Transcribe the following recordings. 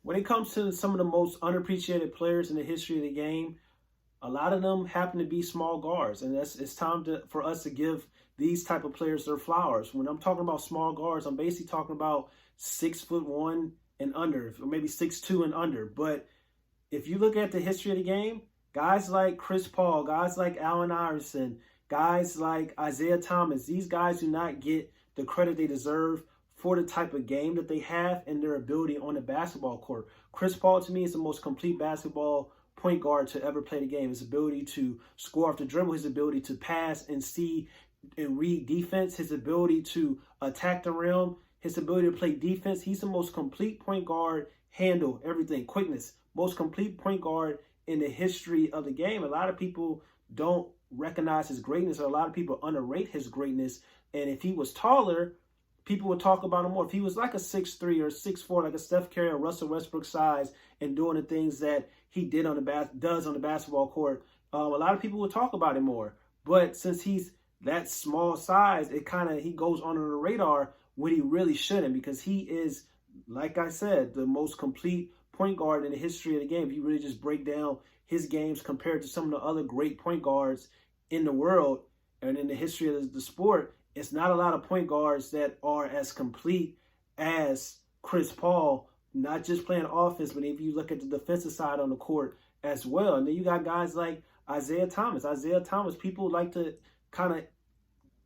when it comes to some of the most unappreciated players in the history of the game, a lot of them happen to be small guards, and it's time for us to give these type of players their flowers. When I'm talking about small guards, I'm basically talking about 6'1" and under, or maybe 6'2" and under. But if you look at the history of the game, guys like Chris Paul, guys like Allen Iverson, guys like Isiah Thomas, these guys do not get the credit they deserve for the type of game that they have and their ability on the basketball court. Chris Paul, to me, is the most complete basketball point guard to ever play the game. His ability to score off the dribble, his ability to pass and see and read defense, his ability to attack the rim, his ability to play defense. He's the most complete point guard, handle everything, quickness, most complete point guard in the history of the game. A lot of people don't recognize his greatness, or a lot of people underrate his greatness. And if he was taller, people would talk about him more. If he was like a 6'3" or 6'4", like a Steph Curry or Russell Westbrook size, and doing the things that he did on the basketball court, a lot of people would talk about him more. But since he's that small size, he goes under the radar when he really shouldn't, because he is, like I said, the most complete point guard in the history of the game. If you really just break down his games compared to some of the other great point guards in the world and in the history of the sport, it's not a lot of point guards that are as complete as Chris Paul, not just playing offense, but if you look at the defensive side on the court as well. And then you got guys like Isiah Thomas. Isiah Thomas, people like to kind of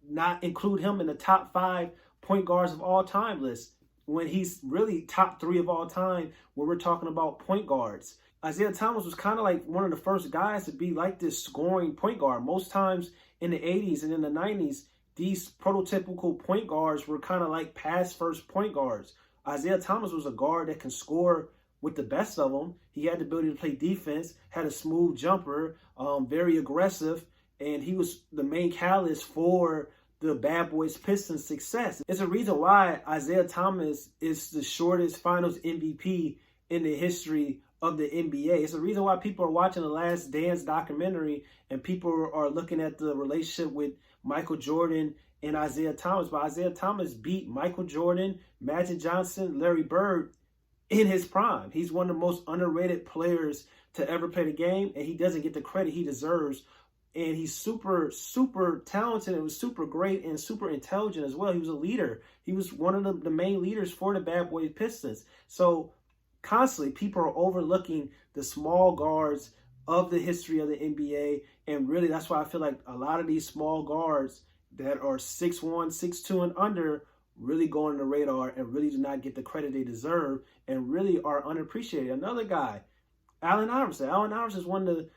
not include him in the top 5 point guards of all time list, when he's really top 3 of all time when we're talking about point guards. Isiah Thomas was kind of like one of the first guys to be like this scoring point guard. Most times in the 80s and in the 90s, these prototypical point guards were kind of like pass-first point guards. Isiah Thomas was a guard that can score with the best of them. He had the ability to play defense, had a smooth jumper, very aggressive, and he was the main catalyst for the Bad Boys Pistons' success. It's a reason why Isiah Thomas is the shortest Finals MVP in the history of the NBA. It's the reason why people are watching the Last Dance documentary and people are looking at the relationship with Michael Jordan and Isiah Thomas. But Isiah Thomas beat Michael Jordan, Magic Johnson, Larry Bird in his prime. He's one of the most underrated players to ever play the game, and he doesn't get the credit he deserves. And he's super, super talented and was super great and super intelligent as well. He was a leader. He was one of the main leaders for the Bad Boys Pistons. So constantly, people are overlooking the small guards of the history of the NBA. And really, that's why I feel like a lot of these small guards that are 6'1", 6'2", and under really go on the radar and really do not get the credit they deserve and really are unappreciated. Another guy, Allen Iverson. Allen Iverson is one of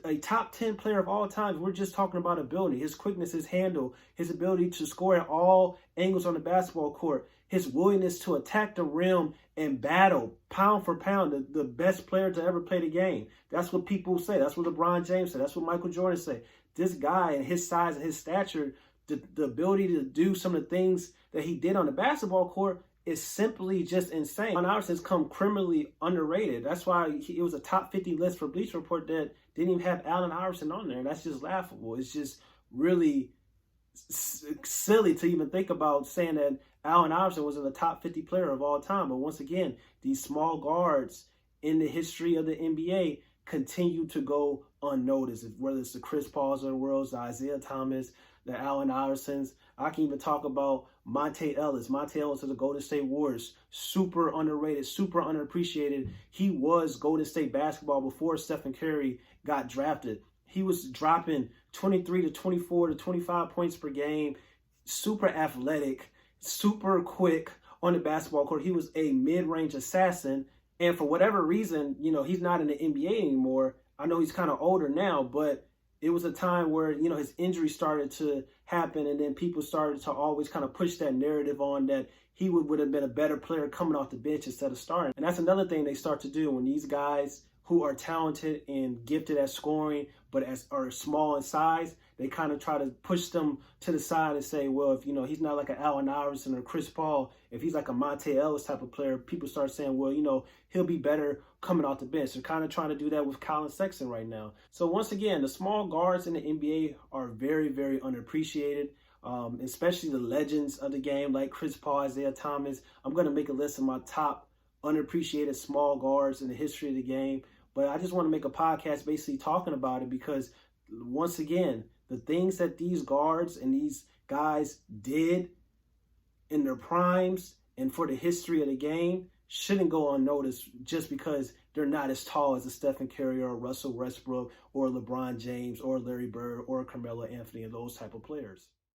a top 10 player of all time. We're just talking about ability, his quickness, his handle, his ability to score at all angles on the basketball court, his willingness to attack the rim and battle pound for pound, the best player to ever play the game. That's what people say. That's what LeBron James said. That's what Michael Jordan said. This guy and his size and his stature, the ability to do some of the things that he did on the basketball court is simply just insane. Allen Iverson's come criminally underrated. That's why it was a top 50 list for Bleacher Report that didn't even have Allen Iverson on there. And that's just laughable. It's just really silly to even think about saying that Allen Iverson was in the top 50 player of all time. But once again, these small guards in the history of the NBA continue to go unnoticed, whether it's the Chris Pauls of the world, the Isiah Thomas, the Allen Iversons. I can even talk about Monte Ellis. Monte Ellis of the Golden State Warriors, super underrated, super underappreciated. He was Golden State basketball before Stephen Curry got drafted. He was dropping 23 to 24 to 25 points per game, super athletic, super quick on the basketball court. He was a mid-range assassin. And for whatever reason, he's not in the NBA anymore. I know he's kind of older now, but it was a time where, his injury started to happen, and then people started to always kind of push that narrative on that he would have been a better player coming off the bench instead of starting. And that's another thing they start to do when these guys who are talented and gifted at scoring, but are small in size, they kind of try to push them to the side and say, well, if he's not like an Allen Iverson or Chris Paul, if he's like a Monte Ellis type of player, people start saying, well, he'll be better coming off the bench. They're kind of trying to do that with Colin Sexton right now. So once again, the small guards in the NBA are very, very underappreciated, especially the legends of the game like Chris Paul, Isiah Thomas. I'm going to make a list of my top unappreciated small guards in the history of the game. But I just want to make a podcast basically talking about it because, once again, the things that these guards and these guys did in their primes and for the history of the game shouldn't go unnoticed just because they're not as tall as a Stephen Curry or Russell Westbrook or LeBron James or Larry Bird or Carmelo Anthony and those type of players.